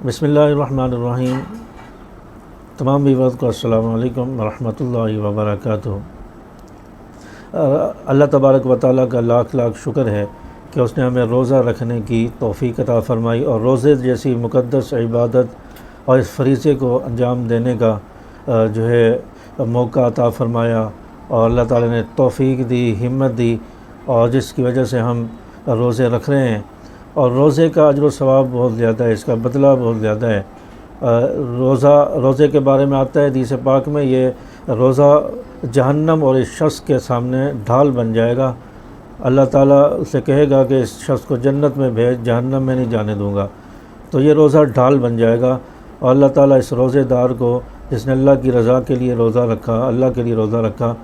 بسم اللہ الرحمن الرحیم۔ تمام ویورز کو السلام علیکم ورحمۃ اللہ وبرکاتہ۔ اللہ تبارک و تعالیٰ کا لاکھ لاکھ شکر ہے کہ اس نے ہمیں روزہ رکھنے کی توفیق عطا فرمائی اور روزے جیسی مقدس عبادت اور اس فریضے کو انجام دینے کا موقع عطا فرمایا، اور اللہ تعالیٰ نے توفیق دی، ہمت دی، اور جس کی وجہ سے ہم روزے رکھ رہے ہیں۔ اور روزے کا اجر و ثواب بہت زیادہ ہے، اس کا بدلہ بہت زیادہ ہے۔ روزے کے بارے میں آتا ہے حدیث پاک میں، یہ روزہ جہنم اور اس شخص کے سامنے ڈھال بن جائے گا۔ اللہ تعالیٰ سے کہے گا کہ اس شخص کو جنت میں بھیج، جہنم میں نہیں جانے دوں گا۔ تو یہ روزہ ڈھال بن جائے گا، اور اللہ تعالیٰ اس روزے دار کو، جس نے اللہ کی رضا کے لیے روزہ رکھا، اللہ کے لیے روزہ رکھا،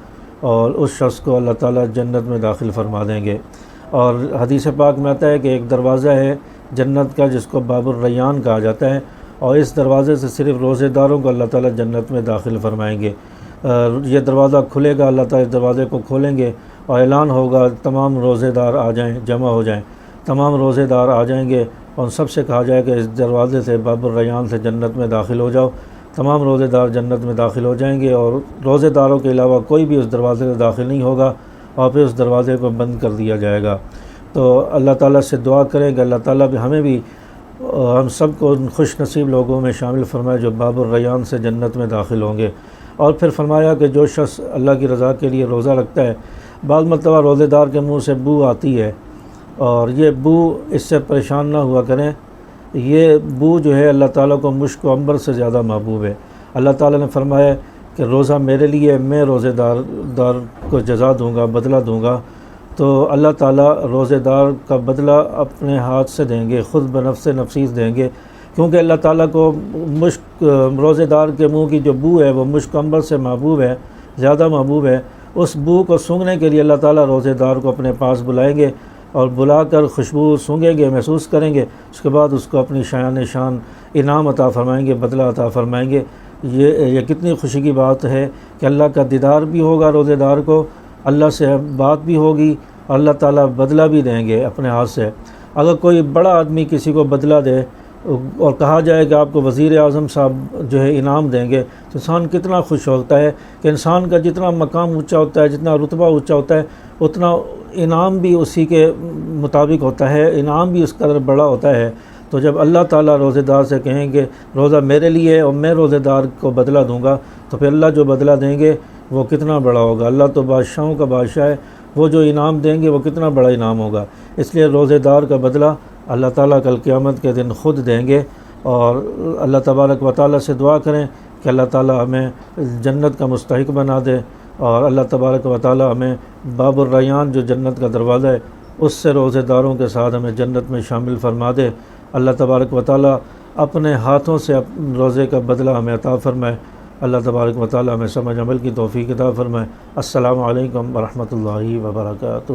اور اس شخص کو اللہ تعالیٰ جنت میں داخل فرما دیں گے۔ اور حدیث پاک میں آتا ہے کہ ایک دروازہ ہے جنت کا جس کو باب الریان کہا جاتا ہے، اور اس دروازے سے صرف روزے داروں کو اللہ تعالیٰ جنت میں داخل فرمائیں گے۔ یہ دروازہ کھلے گا، اللہ تعالیٰ اس دروازے کو کھولیں گے اور اعلان ہوگا تمام روزے دار آ جائیں، جمع ہو جائیں۔ تمام روزے دار آ جائیں گے اور ان سب سے کہا جائے کہ اس دروازے سے، باب الریان سے جنت میں داخل ہو جاؤ۔ تمام روزے دار جنت میں داخل ہو جائیں گے، اور روزے داروں کے علاوہ کوئی بھی اس دروازے سے داخل نہیں ہوگا، اور پھر اس دروازے کو بند کر دیا جائے گا۔ تو اللہ تعالیٰ سے دعا کریں کہ اللہ تعالیٰ بھی ہمیں بھی، ہم سب کو ان خوش نصیب لوگوں میں شامل فرمائے جو باب الریان سے جنت میں داخل ہوں گے۔ اور پھر فرمایا کہ جو شخص اللہ کی رضا کے لیے روزہ رکھتا ہے، بعض مرتبہ روزے دار کے منہ سے بو آتی ہے، اور یہ بو، اس سے پریشان نہ ہوا کریں۔ یہ بو جو ہے اللہ تعالیٰ کو مشک و عنبر سے زیادہ محبوب ہے۔ اللہ تعالیٰ نے فرمایا کہ روزہ میرے لیے، میں روزے دار کو جزا دوں گا، بدلہ دوں گا۔ تو اللہ تعالیٰ روزے دار کا بدلہ اپنے ہاتھ سے دیں گے، خود بنفس نفیس دیں گے، کیونکہ اللہ تعالیٰ کو روزے دار کے منہ کی جو بو ہے وہ مشک عنبر سے محبوب ہے، زیادہ محبوب ہے۔ اس بو کو سونگھنے کے لیے اللہ تعالیٰ روزے دار کو اپنے پاس بلائیں گے، اور بلا کر خوشبو سونگھیں گے، محسوس کریں گے، اس کے بعد اس کو اپنی شان انعام عطا فرمائیں گے، بدلہ عطا فرمائیں گے۔ یہ کتنی خوشی کی بات ہے کہ اللہ کا دیدار بھی ہوگا روزے دار کو، اللہ سے بات بھی ہوگی، اللہ تعالیٰ بدلہ بھی دیں گے اپنے ہاتھ سے۔ اگر کوئی بڑا آدمی کسی کو بدلہ دے اور کہا جائے کہ آپ کو وزیر اعظم صاحب انعام دیں گے، تو انسان کتنا خوش ہوتا ہے کہ انسان کا جتنا مقام اونچا ہوتا ہے، جتنا رتبہ اونچا ہوتا ہے، اتنا انعام بھی اسی کے مطابق ہوتا ہے، انعام بھی اس قدر بڑا ہوتا ہے۔ تو جب اللہ تعالیٰ روزے دار سے کہیں گے روزہ میرے لیے اور میں روزے دار کو بدلہ دوں گا، تو پھر اللہ جو بدلہ دیں گے وہ کتنا بڑا ہوگا۔ اللہ تو بادشاہوں کا بادشاہ ہے، وہ جو انعام دیں گے وہ کتنا بڑا انعام ہوگا۔ اس لیے روزے دار کا بدلہ اللہ تعالیٰ کل قیامت کے دن خود دیں گے۔ اور اللہ تبارک و تعالیٰ سے دعا کریں کہ اللہ تعالیٰ ہمیں جنت کا مستحق بنا دے، اور اللہ تبارک و تعالیٰ ہمیں باب الریان جو جنت کا دروازہ ہے اس سے روزے داروں کے ساتھ ہمیں جنت میں شامل فرما دے۔ اللہ تبارک و تعالیٰ اپنے ہاتھوں سے روزے کا بدلہ ہمیں عطا فرمائے۔ اللہ تبارک و تعالیٰ ہمیں سمجھ عمل کی توفیق عطا فرمائے۔ السلام علیکم ورحمۃ اللہ وبرکاتہ۔